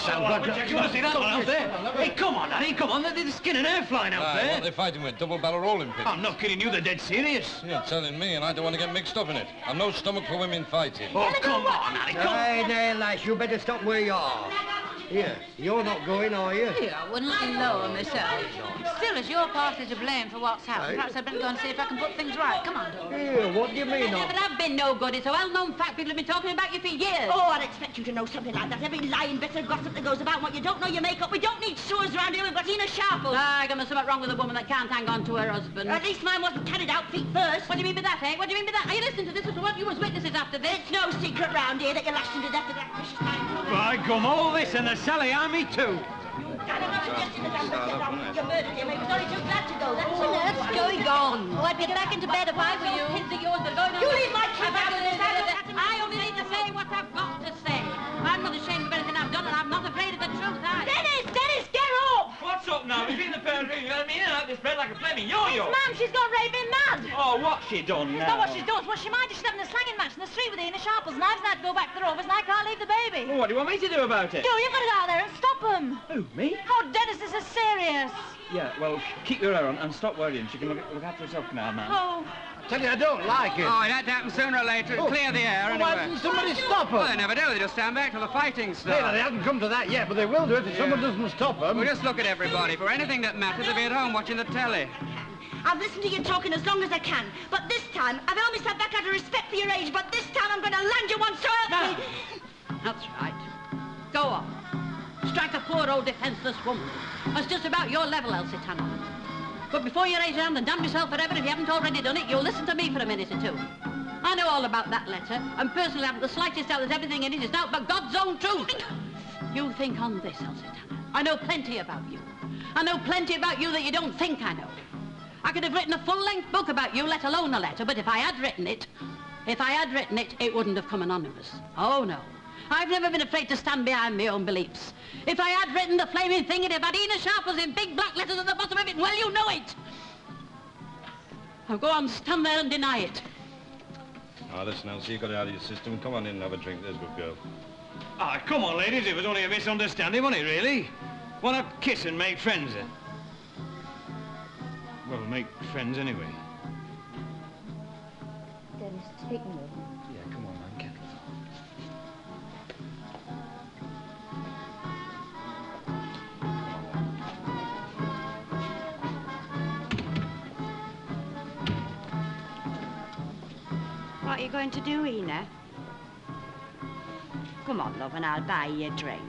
Sam. Do you want to see that one out there? Hey, come on, Harry, come on. There's skin and hair flying out there. What are they fighting with? Double-barrel rolling pins? I'm not kidding you. They're dead serious. You're telling me, and I don't want to get mixed up in it. I've no stomach for women fighting. Oh, come on, Harry, come on. Hey, there, lass. You better stop where you are. Here, you're not going, are you? Yeah, I wouldn't lower myself. Still, it's your party to blame for what's happened. Perhaps I'd better go and see if I can put things right. Come on, Dora. Here, what do you mean? There never have been no good. It's a well-known fact. People have been talking about you for years. Oh, I'd expect you to know something like that. Every lying bit of gossip that goes about what you don't know you make up. We don't need sewers around here. We've got Ena Sharples. I got something wrong with a woman that can't hang on to her husband. At least mine wasn't carried out feet first. What do you mean by that, eh? What do you mean by that? Are you listening to this? This is what you was witnesses after this. It's no secret round here that you lashed him to death at that precious time. By gum, all this and the Sally Army too. You murdered him. He was only too glad to go. That's all. What's going on? Oh, I'd get back into bed if I were you. Kids of yours that are going on. You leave my cab out of this. I only need to say what I've got to say. I'm not ashamed of anything I've done, and I'm not afraid of the truth either. Dennis, get up! What's up now? We've been in the pantry. You let me in and out this bed like a flaming yo-yo. Ma'am, she's gone raving mad. Oh, what's she done now? Not what she's done. What she might. She's having a slanging match in the street with Ena Sharples, and I've had to go back to the office, and I can't leave the baby. Well, what do you want me to do about it? You've got to go out there and stop them. Who, me? Oh, Dennis, this is serious. Yeah, well, keep your hair on and stop worrying. She can look after herself now, man. Oh. Tell you, I don't like it. Oh, it had to happen sooner or later. It'll clear the air Well, why didn't somebody stop them? Well, they never do. They just stand back till the fighting starts. Hey, they haven't come to that yet, but they will do it if someone doesn't stop them. Well, just look at everybody. For anything that matters, they'll be at home watching the telly. I've listened to you talking as long as I can, but this time, I've only sat back out of respect for your age, but this time I'm going to land you one so help me. That's right. Go on. Strike a poor old defenseless woman. That's just about your level, Elsie Tanner. But before you raise your hand and damn yourself forever if you haven't already done it, you'll listen to me for a minute or two. I know all about that letter, and personally I haven't the slightest doubt that everything in it is now but God's own truth. You think on this, Elsie Tanner. I know plenty about you. I know plenty about you that you don't think I know. I could have written a full-length book about you, let alone a letter, but if I had written it, it wouldn't have come anonymous. Oh, no. I've never been afraid to stand behind my own beliefs. If I had written the flaming thing, it'd have had Ena Sharples in big black letters at the bottom of it, well, you know it. Now go on, stand there and deny it. Oh, listen, Elsie, you got it out of your system. Come on in and have a drink. There's a good girl. Ah, come on, ladies. It was only a misunderstanding, wasn't it, really? Want to kiss and make friends, eh? Well, make friends anyway. Dennis, take me. Yeah, come on, man. Get it. What are you going to do, Ena? Come on, love, and I'll buy you a drink.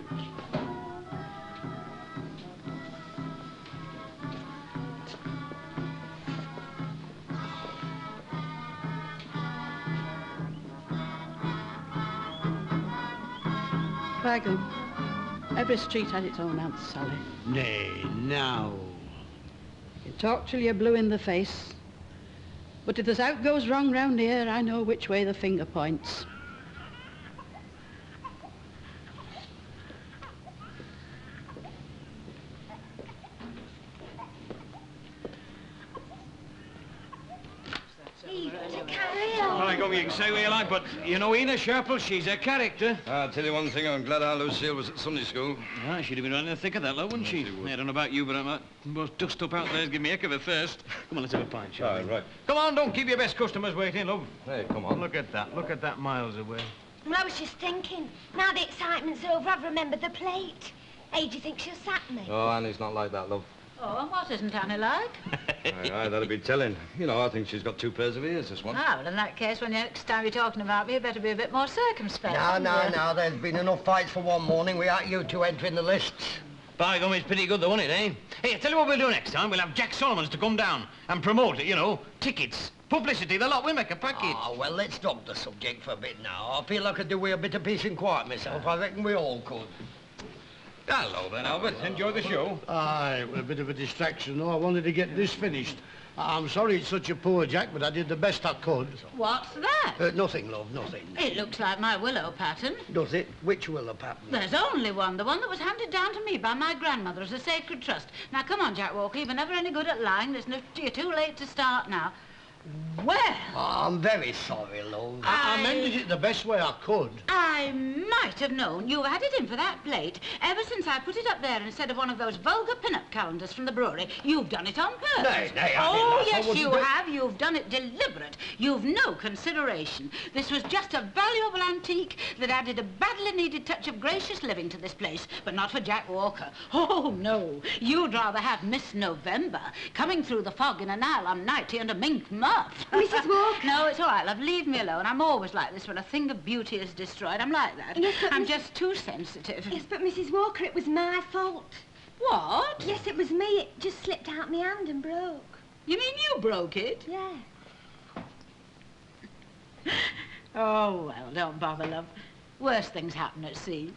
By gum. Every street has its own answer, Sally. Nay, now. You talk till you're blue in the face. But if there's out goes wrong round here, I know which way the finger points. By gum, you can say what you like, but you know Ena Sharples, she's a character. I'll tell you one thing, I'm glad our Lucille was at Sunday school. Ah, she'd have been right in the thick of that, love, wouldn't she? I don't know about you, but I'm most dust up out there. Give me a heck of a thirst. Come on, let's have a pint, shall we? Right. Come on, don't keep your best customers waiting, love. Hey, come on. Look at that miles away. Well, I was just thinking, now the excitement's over, I've remembered the plate. Hey, do you think she'll sack me? Oh, Annie's not like that, love. Oh, and what isn't Annie like? Aye, that'd be telling. You know, I think she's got 2 pairs of ears, this one. Ah, well, in that case, when next time you're talking about me, you better be a bit more circumspect. No, there's been enough fights for one morning without you two entering the lists. By gum, it's pretty good though, isn't it, eh? Hey, I tell you what we'll do next time. We'll have Jack Solomons to come down and promote it, you know. Tickets, publicity, the lot. We'll make a package. Oh, well, let's drop the subject for a bit now. I feel I could do with a bit of peace and quiet myself. I reckon we all could. Hello then, Albert. Enjoy the show. Aye, it was a bit of a distraction, though. I wanted to get this finished. I'm sorry it's such a poor Jack, but I did the best I could. What's that? Nothing, love, nothing. It looks like my willow pattern. Does it? Which willow pattern? There's only one, the one that was handed down to me by my grandmother as a sacred trust. Now, come on, Jack Walker, you were never any good at lying. You're too late to start now. Well, I'm very sorry, love. I mended it the best way I could. I might have known you had it in for that plate. Ever since I put it up there instead of one of those vulgar pin-up calendars from the brewery, you've done it on purpose. Nay, Oh, yes, wasn't you it? have. You've done it deliberate. You've no consideration. This was just a valuable antique that added a badly needed touch of gracious living to this place, but not for Jack Walker. Oh, no. You'd rather have Miss November coming through the fog in a nylon nightie and a mink muff. Mrs. Walker? No, it's all right, love. Leave me alone. I'm always like this when a thing of beauty is destroyed. I'm like that. Yes, but I'm just too sensitive. Yes, but Mrs. Walker, it was my fault. What? Yes, it was me. It just slipped out my hand and broke. You mean you broke it? Yeah. Oh, well, don't bother, love. Worse things happen at sea.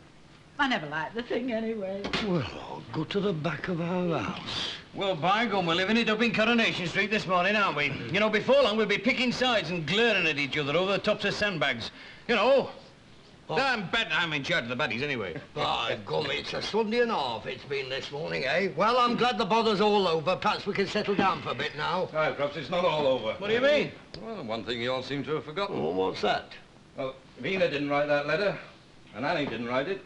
I never liked the thing anyway. Well, I'll go to the back of our house. Well, by gum, we're living it up in Coronation Street this morning, aren't we? You know, before long we'll be picking sides and glaring at each other over the tops of sandbags. You know. I'm in charge of the baddies anyway. By gum, it's a Sunday and a half it's been this morning, eh? Well, I'm glad the bother's all over. Perhaps we can settle down for a bit now. Aye, perhaps it's not all over. What do you mean? Well, one thing you all seem to have forgotten. Oh, what's that? Well, if Ena didn't write that letter, and Annie didn't write it,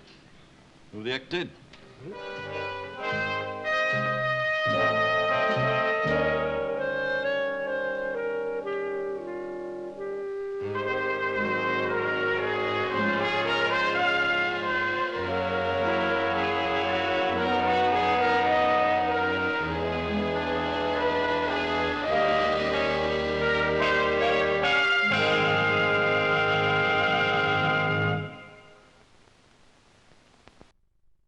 who the heck did?